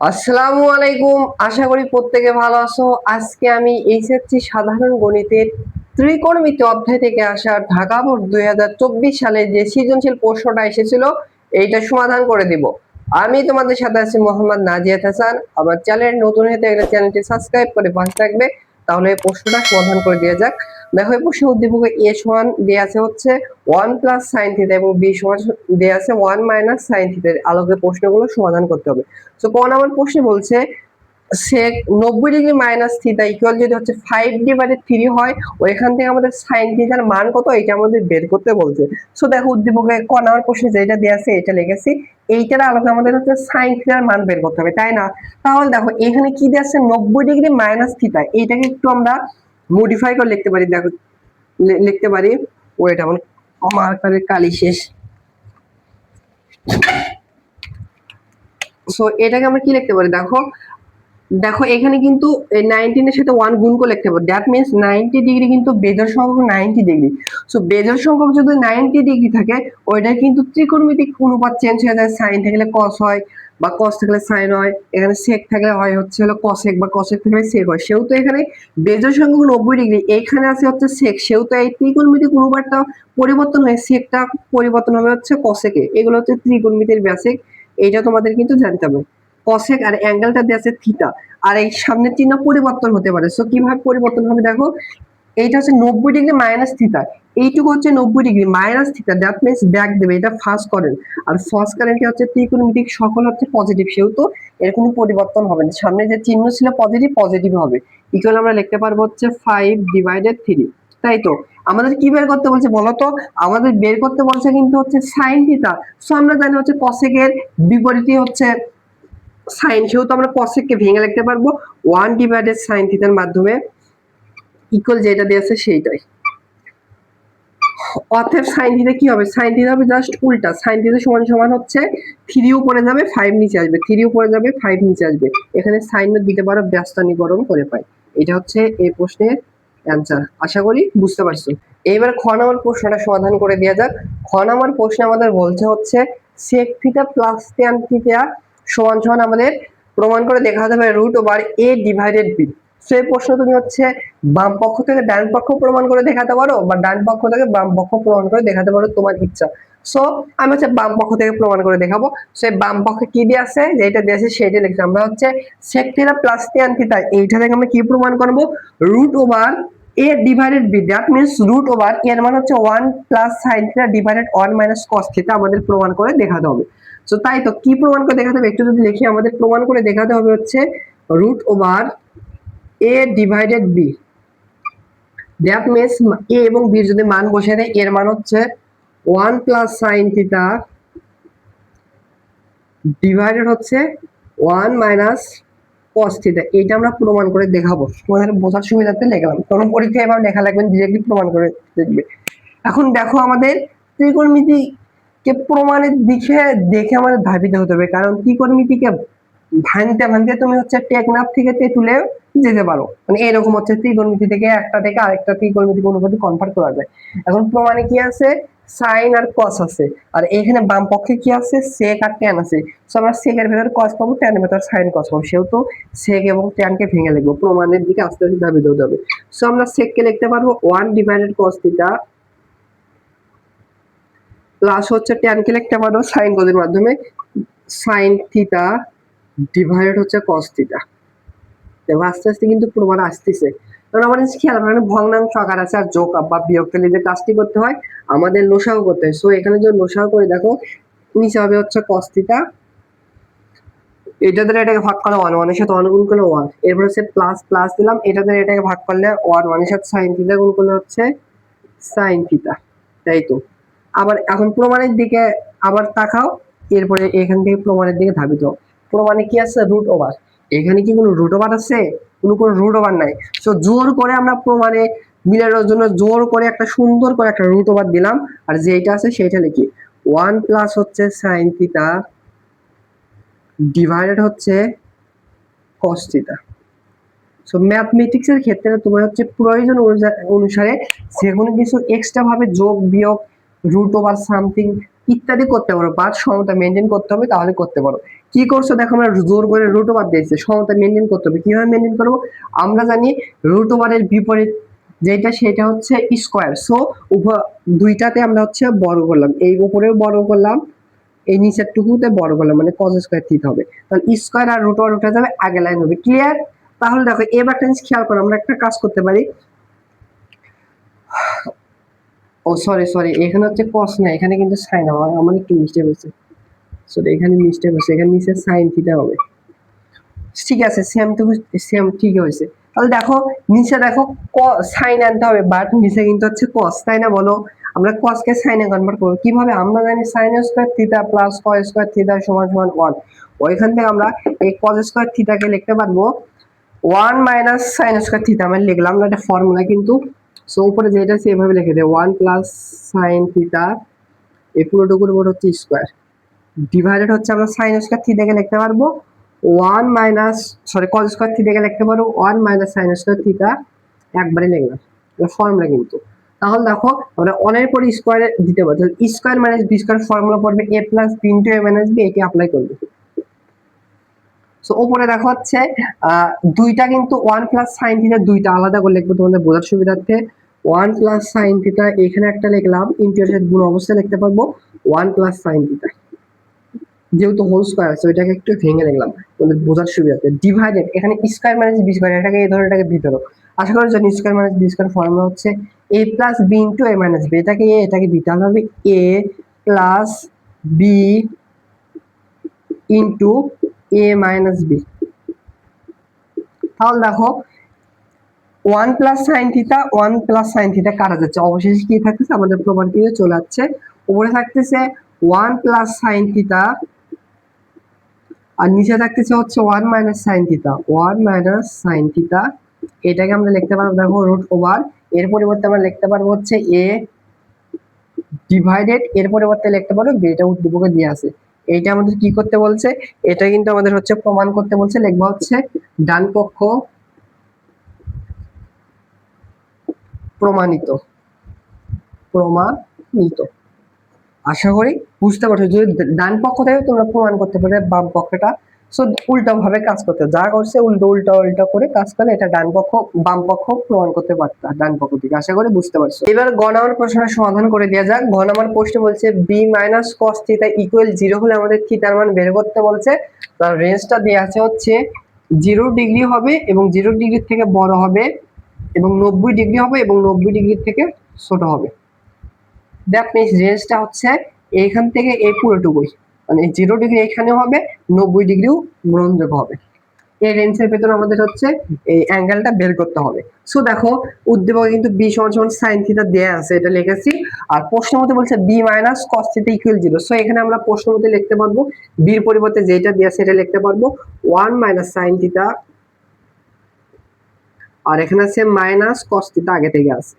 আসসালামু আলাইকুম, আশা করি প্রত্যেকে ভালো আছো। আজকে আমি এইচএসসি সাধারণ গণিতের ত্রিকোণমিতি অধ্যায় থেকে আসা ঢাকা বোর্ড 2024 সালে যে সৃজনশীল প্রশ্নটা এসেছিল এইটা সমাধান করে দিব। আমি তোমাদের সাথে আছি মোহাম্মদ নাজিয়াত হাসান। আমার চ্যানেল নতুন হতে গেলে চ্যানেলটি সাবস্ক্রাইব করে পাশে থাকবে, তাহলে এই প্রশ্নটা সমাধান করে দেওয়া যাক। দেখো এই প্রশ্নের উদ্দীপকে এ সমান দেওয়া আছে হচ্ছে 1 প্লাস সাইন থিটা এবং বি সমান দেওয়া আছে 1 মাইনাস সাইন থিটা। আলোকে প্রশ্নগুলো সমাধান করতে হবে। তো ক নম্বর প্রশ্নে বলছে sec 90 degree minus theta equal যদি হচ্ছে 5/3 হয়, ওইখান থেকে আমাদের sin থিটার মান কত এটা আমাদের বের করতে বলছে। সো দেখো উদ্দীপকে ক নম্বর প্রশ্নে যেটা দেয়া আছে এটা লিখেছি, এইটার আলোকে আমাদের হচ্ছে sin থিটার মান বের করতে হবে, তাই না? তাহলে দেখো এখানে কি দেয়া আছে 90 ডিগ্রি মাইনাস থিটা, এইটাকে একটু আমরা মডিফাই করে লিখতে পারি। দেখো লিখতে পারি, ওয়েট আমার মার্কারের কালি শেষ। সো এটাকে আমরা কি লিখতে পারি, দেখো দেখো এখানে কিন্তু 19 এর সাথে 1 গুণ করে লিখতে পারবো। দ্যাট মিন্স 90 ডিগ্রি কিন্তু বেজোড় সংখ্যক 90 ডিগ্রি। সো বেজোড় সংখ্যক যদি 90 ডিগ্রি থাকে, ওইটা কিন্তু ত্রিকোণমিতিক অনুপাত চেঞ্জ হয়ে যায়। সাইন থাকলে কস হয় বা কস থাকলে সাইন হয়, এখানে সেক থাকলে হয় হচ্ছে হলো কসেক বা কসেক থাকলে সেক হয়। সেহেতু এখানে বেজোড় সংখ্যক 90 ডিগ্রি, এখানে আছে হচ্ছে সেক, সেহেতু এই ত্রিকোণমিতিক অনুপাতটা পরিবর্তন হয়ে সেকটা পরিবর্তন হবে হচ্ছে কসেকে। এগুলো হচ্ছে ত্রিকোণমিতির বেসিক, এইটা তোমাদের কিন্তু জানতে হবে। কসেক আর অ্যাঙ্গেলটা দেওয়া আছে থিটা, আর এই সামনের চিহ্ন পরিবর্তন হতে পারে। সো কিভাবে পরিবর্তন হবে দেখো, এইটা হচ্ছে 90 ডিগ্রি মাইনাস থিটা, এইটুকু হচ্ছে 90 degree minus theta. That means back দেবে, এটা ফার্স্ট কারেন্ট। আর ফার্স্ট কারেন্ট হচ্ছে ত্রিকোণমিতিক সকল হচ্ছে পজিটিভ, সেহেতু এর কোনো পরিবর্তন হবে না। সামনে যে চিহ্ন ছিল পজিটিভ, পজিটিভ হবে। ইকুয়াল আমরা লিখতে পারবো হচ্ছে 5/3। তাই তো আমাদের কি বের করতে বলছে বলতো, আমাদের বের করতে বলছে কিন্তু হচ্ছে সাইন থিটা। সো আমরা জানি হচ্ছে কসেকের বিপরীতই হচ্ছে সাইন, সেহেতু আমরা কসেককে ভেঙে লিখতে পারবো 1/sin থিটার মাধ্যমে, ইকুয়াল যেটা দেওয়া আছে সেইটাই। অতএব সাইন থিটা কি হবে, সাইন থিটা হবে জাস্ট উল্টা। সাইন থিটা সমান সমান হচ্ছে 3 উপরে যাবে 5 নিচে আসবে, 3 উপরে যাবে 5 নিচে আসবে। এখানে সাইন দিতে পারো ব্যস্তানুকরণ করে পাই। এটা হচ্ছে এই প্রশ্নের অ্যান্সার। আশা করি বুঝতে পারছো। এইবার খ নম্বর প্রশ্নটা সমাধান করে দেওয়া যাক। খ নম্বর প্রশ্নে আমাদের বলছে হচ্ছে sec theta plus tan theta সমান সমান আমাদের প্রমাণ করে দেখাতে হবে √a/b। সেই প্রশ্ন তুমি হচ্ছে বাম পক্ষ থেকে ডান পক্ষ প্রমাণ করে দেখাতে পারো, বা ডান পক্ষ থেকে বাম পক্ষ প্রমাণ করে দেখাতে পারো, তোমার ইচ্ছা। সো আমি হচ্ছে বাম পক্ষ থেকে প্রমাণ করে দেখাবো। সেই বাম পক্ষে কি দিয়ে আছে, যেটা দিয়ে আছে সেটা লিখছি। আমরা হচ্ছে sec theta plus tan theta, এইটা থেকে আমরা কি প্রমাণ করব, √a/b। দ্যাট মিন্স √, এর মান হচ্ছে 1 plus sin theta divided 1 minus cos theta আমাদের প্রমাণ করে দেখাতে হবে। সো তাই তো কি প্রমাণ করে দেখাতে হবে একটু যদি লিখি, আমাদের প্রমাণ করে দেখাতে হবে হচ্ছে √a/b। দ্যাট মিন্স a এবং b যদি মান বসে দেয়, এর মান হচ্ছে 1 প্লাস sin থিটা ডিভাইডেড হচ্ছে 1 মাইনাস cos থিটা। এটা আমরা প্রমাণ করে দেখাবো, তোমাদের বোঝার সুবিধার্থে লিখলাম। তখন পরীক্ষায় এবার লেখা লাগবে, ডিরেক্টলি প্রমাণ করে দেখবে। এখন দেখো আমাদের ত্রিকোণমিতিকে প্রমাণের দিকে দেখে আমাদের ধাবিত হতে হবে, কারণ ত্রিকোণমিতিকে ভাঙতে ভাঙতে তুমি হচ্ছে টেকনাফ থেকে তেঁতুলে যেতে পারো। মানে এরকম হচ্ছে ত্রিকোণমিতি থেকে একটা থেকে আরেকটা ত্রিকোণমিতি অনুপাতে কনভার্ট করা যায়। এখন প্রমাণে কি আছে, সাইন আর কস আছে, আর এখানে বাম পক্ষে কি আছে, সেক আর ট্যান আছে। সো আমরা সেকের ভেতর কস পাবো, ট্যানের ভেতর সাইন কস পাবো, সেহেতু সেক এবং ট্যানকে ভেঙে লিখবো, প্রমাণের দিকে আস্তে আস্তে ধাবিত হতে হবে। সো আমরা সেককে লিখতে পারবো 1 ডিভাইডেড কস থিটা প্লাস হচ্ছে ট্যানকে লিখতে পারবো সাইন কসের মাধ্যমে সাইন থিটা ডিভাইডেড হচ্ছে কস থিটা। দেখো আস্তে আস্তে কিন্তু প্রমাণ আসতেছে। কারণ আমাদের খেয়াল মানে ভগ্নাংশ আকার আছে, আর যোগ বা বিয়োগ করলে যে কাজটি করতে হয় আমাদের লসাগু করতে হয়। সো এখানে যদি লসাগু করে দেখো, নিচে হবে হচ্ছে cos থিটা, এটা দ্বারা এটাকে ভাগ করলে 1, 1 এর সাথে 1 গুণ করলে 1, এরপর হচ্ছে প্লাস প্লাস দিলাম, এটা দ্বারা এটাকে ভাগ করলে 1, 1 এর সাথে sin থিটা গুণ করলে হচ্ছে sin থিটা। তাই তো আবার এখন প্রমাণের দিকে আবার তাকাও, এরপরে এখান থেকে প্রমাণের দিকে ধাবিত। প্রমাণে কি আছে, √, এখানে কি কোনো √, আছে? কোনো √, নাই। সো জোর করে আমরা প্রমাণে মিলানোর জন্য জোর করে একটা সুন্দর করে একটা √, দিলাম, আর যেটা আছে সেটা লিখি 1 প্লাস হচ্ছে sin থিটা ডিভাইডেড হচ্ছে cos থিটা। সো ম্যাথমেটিক্স এর ক্ষেত্রে তোমার হচ্ছে প্রয়োজন অনুসারে যে কোনো কিছু এক্সট্রা ভাবে যোগ বিয়োগ √, সামথিং ইত্যাদি করতে পারো, বাট সমতা মেনটেন করতে হবে, তাহলে করতে পারো। কি করছো দেখো, আমরা জোর করে রুট ওভার দিয়েছি, সমতা মেনটেন করতে হবে। কিভাবে মেনটেন করবো? আমরা জানি রুট ওভারের বিপরীত যেটা সেটা হচ্ছে স্কোয়ার। সো উভয় দুইটাতে আমরা হচ্ছে বড় করলাম, এই উপরেও বড় করলাম, এই নিচের টুকুতে বড় করলাম, মানে কজ স্কোয়ার থিটা হবে। তাহলে স্কোয়ার আর রুট ওভার উঠে যাবে, আগে লাইন হবে। ক্লিয়ার? তাহলে দেখো এবার একটা জিনিস খেয়াল করো, আমরা একটা কাজ করতে পারি। ও সরি, এখানে হচ্ছে কস না, এখানে কিন্তু সাইন। আমার একটু মিস্টেক হয়েছে, সরি এখানে মিস্টেক হয়েছে, এখানে নিচে সাইন থিটা হবে। ঠিক আছে, সেম তো সেম ঠিকই হয়েছে। তাহলে দেখো নিচে দেখো সাইন আনতে হবে, বাট নিচে কিন্তু হচ্ছে কস, তাই না? বলো, আমরা কস কে সাইনে কনভার্ট করবো কিভাবে? আমরা জানি sine square theta plus cos square theta সমান সমান 1। ওইখান থেকে আমরা এই কস স্কয়ার থিটাকে লিখতে পারবো 1 মাইনাস সাইন স্কয়ার থিটা। আমরা লিখলাম না, এটা ফর্মুলা কিন্তু। সো উপরে যেটা আছে এভাবে লিখে দেয় 1 প্লাস সাইন থিটা, এই পুরোটুকুর উপর হচ্ছে স্কয়ার, ডিভাইডেড হচ্ছে আমরা সাইন স্কয়ার থিটাকে লিখতে পারবো 1 মাইনাস, সরি কস স্কয়ার থিটাকে লিখতে পারবো 1 মাইনাস সাইন স্কয়ার থিটা, একবারে লিখলাম, এটা ফর্মুলা কিন্তু। তাহলে দেখো আমরা 1 এর পরে স্কয়ারে দিতে পারি, তাহলে square minus B square formula পড়বে a plus B into a minus B, এটি অ্যাপ্লাই করবে। সো উপরে দেখো হচ্ছে দুইটা কিন্তু 1 প্লাস সাইন থিটা, দুইটা আলাদা করে লিখবো তোমাদের বোঝার সুবিধার্থে। 1 প্লাস সাইন থিটা এখানে একটা লিখলাম, ইনটু এর সাথে গুণ অবস্থায় লিখতে পারবো 1 প্লাস সাইন থিটা, যেহেতু হোল স্কয়ার আছে ওইটাকে একটু ভেঙে লিখলাম তোমাদের বোঝার সুবিধার্থে। ডিভাইডেড, এখানে স্কয়ার মাইনাস বি স্কয়ার, এটাকে এই ধরনের, এটাকে বি ধরো। আশা করি জানি square minus B square formula হচ্ছে a plus B into a minus B, এটাকে a, এটাকে বি, তাহলে হবে a plus B into a minus B. তাহলে দেখো 1 plus sine theta 1 plus sine theta কাটা যাচ্ছে, অবশেষে কি থাকতেছে আমাদের প্রপার্টিতে চলে যাচ্ছে। উপরে থাকতেছে 1 প্লাস সাইন থিটা, আর নিচে থাকতেছে হচ্ছে 1 minus sine theta, 1 minus sine theta. এটাকে আমরা লিখতে পারবো দেখো রুট ওভার, এর পরিবর্তে আমরা লিখতে পারবো হচ্ছে a ডিভাইডেড, এর পরিবর্তে লিখতে পারবো b, এটা উদ্দীপকে দিয়ে আছে। এইটা আমাদের কি করতে বলছে? এটা কিন্তু আমাদের হচ্ছে প্রমাণ করতে বলছে। লিখবো হচ্ছে ডান পক্ষ প্রমাণিত, প্রমাণিত। আশা করি বুঝতে পারছো, যদি ডান পক্ষ থেকে তোমরা প্রমাণ করতে পারবে বাম পক্ষটা, সো উল্টো ভাবে কাজ করতে, যা করছে উল্টো উল্টো উল্টো করে কাজ করে, এটা ডান পক্ষ বাম পক্ষ প্রমাণ করতে পারতা ডান পক্ষ থেকে। আশা করি বুঝতে পারছো। এবার গ নাম্বার প্রশ্নের সমাধান করে দেওয়া যাক। গ নাম্বার প্রশ্ন বলছে B minus cos theta equal 0 হলে আমাদের থিটার মান বের করতে বলছে। তার রেঞ্জটা দেওয়া আছে হচ্ছে 0 ডিগ্রি হবে এবং 0 ডিগ্রি থেকে বড় হবে, এবং 90 ডিগ্রি হবে এবং 90 ডিগ্রি থেকে ছোট হবে। দ্যাট মিনস রেঞ্জটা হচ্ছে এইখান থেকে এই পুরোটুকুই, মানে 0 ডিগ্রি এখানে হবে, 90 ডিগ্রিও গ্রহণযোগ্য হবে। এই রেঞ্জের ভেতরে আমাদের হচ্ছে এই অ্যাঙ্গেলটা বের করতে হবে। সো দেখো উদ্দীপকে কিন্তু বি সমান সমান সাইন থিটা দেয়া আছে, এটা লিখেছি। আর প্রশ্ন মতে বলছে B minus cos theta equal 0। So এখানে আমরা প্রশ্ন মতে লিখতে পারবো বির পরিবর্তে যেটা দেয়া আছে এটা লিখতে পারবো 1 মাইনাস সাইন থিটা, আর এখানে আছে মাইনাস কস থিটা আগে থেকে আছে,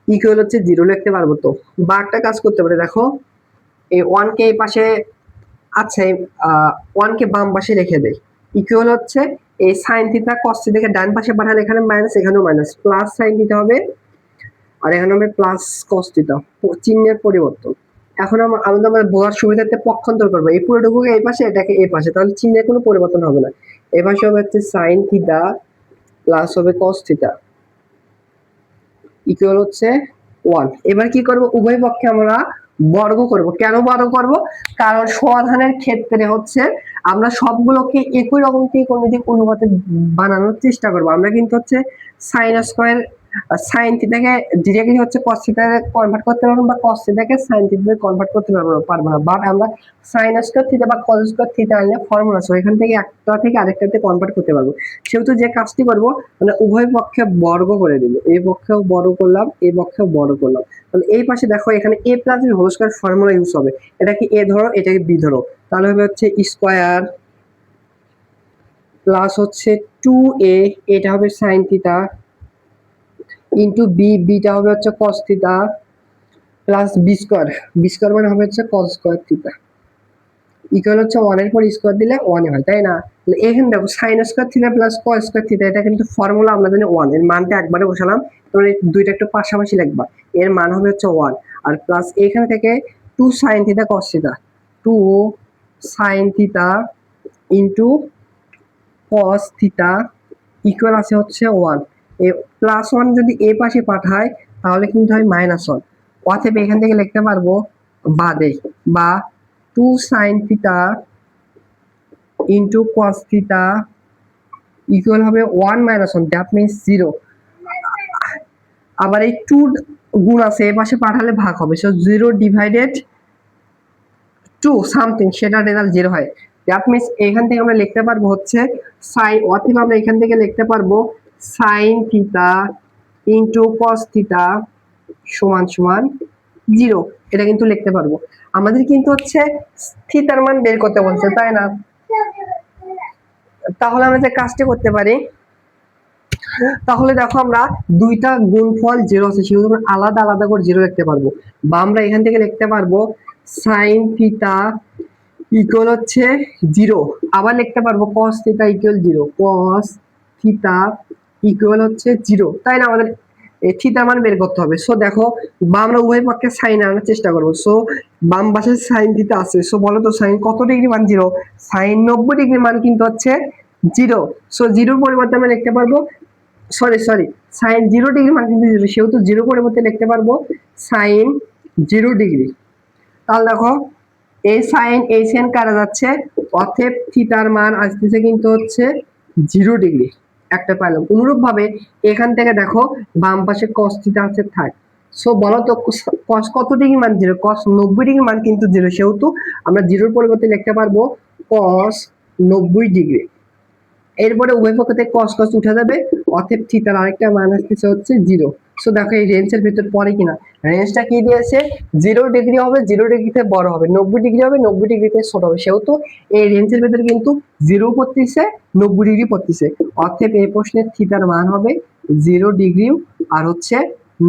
ইকুয়াল হচ্ছে 0 লিখতে পারবো। তো বা একটা কাজ করতে পারে, দেখো এই 1 কে এই পাশে, আচ্ছা 1 কে বাম পাশে রেখে দেই, ইকুয়াল হচ্ছে এই সাইন থিটা কস থিটাকে ডান পাশে পাঠালে এখানে মাইনাস, এখানেও মাইনাস, প্লাস সাইন থিটা হবে, আর এখানে হবে প্লাস কস থিটা, চিহ্নের পরিবর্তন। এখন আমাদের বোঝার সুবিধার্থে পক্ষান্তর করবো, এই পুরোটুকুকে এই পাশে, এটাকে এই পাশে, তাহলে চিহ্নের কোনো পরিবর্তন হবে না। এই পাশে হবে হচ্ছে সাইন থিটা প্লাস হবে কস থিটা, ইকুয়াল হচ্ছে 1। এবার কি করব, উভয় পক্ষে আমরা বর্গ করব। কেন বর্গ করব? কারণ সমাধানের ক্ষেত্রে হচ্ছে আমরা সবগুলোকে একই রকম ত্রিকোণমিতিক অনুপাতে বানানোর চেষ্টা করব। আমরা কিন্তু হচ্ছে সাইন স্কয়ার সাইন থিটাকে ডিরেক্টলি হচ্ছে cos থিটাকে কনভার্ট করতে পারবো, বা cos থিটাকে সাইন থিটাতে কনভার্ট করতে পারবো না। বাট আমরা সাইন স্কয়ার থিটা বা cos স্কয়ার থিটা আনলে ফর্মুলা আছে, এখান থেকে একটা থেকে আরেকটাতে কনভার্ট করতে পারবো। সেহেতু যে কাজটি করব, মানে উভয় পক্ষে বর্গ করে দিব, এই পক্ষেও বর্গ করলাম, এই পক্ষেও বর্গ করলাম। তাহলে এই পাশে দেখো এখানে a plus B whole square formula use হবে। এটাকে a ধরো, এটাকে b ধরো, তাহলে হবে হচ্ছে স্কয়ার প্লাস হচ্ছে 2a, এটা হবে সাইন থিটা, ইনটু বি, বিটা হবে হচ্ছে cos theta, plus B square মানে হবে হচ্ছে cos স্কয়ার থিটা, ইকুয়াল হচ্ছে 1 এর পর স্কয়ার দিলে 1 হয়, তাই না? তাহলে এখানে দেখো sin square theta plus cos square theta, এটা কিন্তু ফর্মুলা আমরা জানি 1, এর মানটা একবারে বসালাম। তোমরা দুইটা একটু পাশাপাশি লিখবা, এর মান হবে হচ্ছে 1, আর প্লাস এখানে থেকে 2 sin theta cos theta, 2 sin theta into cos theta equal আছে হচ্ছে 1। এই +1 যদি এ পাশে পাঠায় তাহলে কিন্তু হয় -1। অতএব এখান থেকে লিখতে পারবো বাদে বা 2 sin theta into cos theta equal হবে 1 -1, দ্যাট মিন্স 0। আবার এই 2 গুণ আছে এ পাশে পাঠালে ভাগ হবে, সো 0 ডিভাইডেড 2 সামথিং, সেটা রেজাল্ট 0 হয়। দ্যাট মিন্স এখান থেকে আমরা লিখতে পারবো হচ্ছে সাই, অথবা আমরা এখান থেকে লিখতে পারবো sin theta into cos theta সমান সমান 0। এটা কিন্তু লিখতে পারবো। আমাদের কিন্তু হচ্ছে থিটার মান বের করতে বলছে, তাই না? তাহলে আমরা যে কাজটা করতে পারি, তাহলে দেখো আমরা দুইটা গুণফল 0 আছে সেগুলো আমরা আলাদা আলাদা করে 0 লিখতে পারবো। বা আমরা এখান থেকে লিখতে পারবো sin থিটা ইকুয়াল হচ্ছে 0। আবার লিখতে পারবো cos theta equal 0, cos theta equal হচ্ছে 0, তাই না? আমাদের এই থিটার মান বের করতে হবে। সো দেখো, বা আমরা উভয় পক্ষে সাইন আনার চেষ্টা করবো। সো বাম পাশে সাইন থিটা আছে, সো বলো তো সাইন কত ডিগ্রি মান 0? সাইন 90 ডিগ্রি মান কিন্তু হচ্ছে 0। সো 0 পরিবর্তে আমরা লিখতে পারবো, সরি সাইন 0 ডিগ্রি মান কিন্তু 0, সেহেতু 0 পরিবর্তে লিখতে পারবো সাইন 0 ডিগ্রি। তাহলে দেখো এই সাইন কাটা যাচ্ছে, অতএব থিটার মান আসতেছে কিন্তু হচ্ছে 0 ডিগ্রি, একটা পাইলাম। অনুরূপ ভাবে এখান থেকে দেখো বাম পাশে cos থিটা আছে 30। সো বলো তো cos কত ডিগ্রি মান 0? cos 90 ডিগ্রি মান কিন্তু 0, সেহেতু আমরা 0 পরিবর্তে লিখতে পারবো cos 90 ডিগ্রি। এরপরে উভয় পক্ষ থেকে cos cos উঠে যাবে, অতএব থিটার আরেকটা মান আসছে হচ্ছে 0। সো দেখো এই রেঞ্জের ভিতর পড়ে কিনা, রেঞ্জটা কি দিয়েছে? 0 ডিগ্রি হবে, 0 ডিগ্রিতে বড় হবে, 90 ডিগ্রি হবে, 90 ডিগ্রিতে ছোট হবে, সেহেতু এই রেঞ্জের ভিতরে কিন্তু 0 পড়তেছে, 90 ডিগ্রি পড়তেছে। অতএব এই প্রশ্নের থিটার মান হবে 0 ডিগ্রি আর হচ্ছে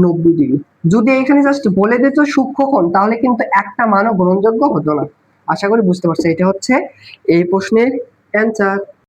90 ডিগ্রি। যদি এখানে জাস্ট বলে দিত সূক্ষ্মকোণ, তাহলে কিন্তু একটা মানও গ্রহণযোগ্য হতো না। আশা করি বুঝতে পারছো, এটা হচ্ছে এই প্রশ্নের অ্যান্সার।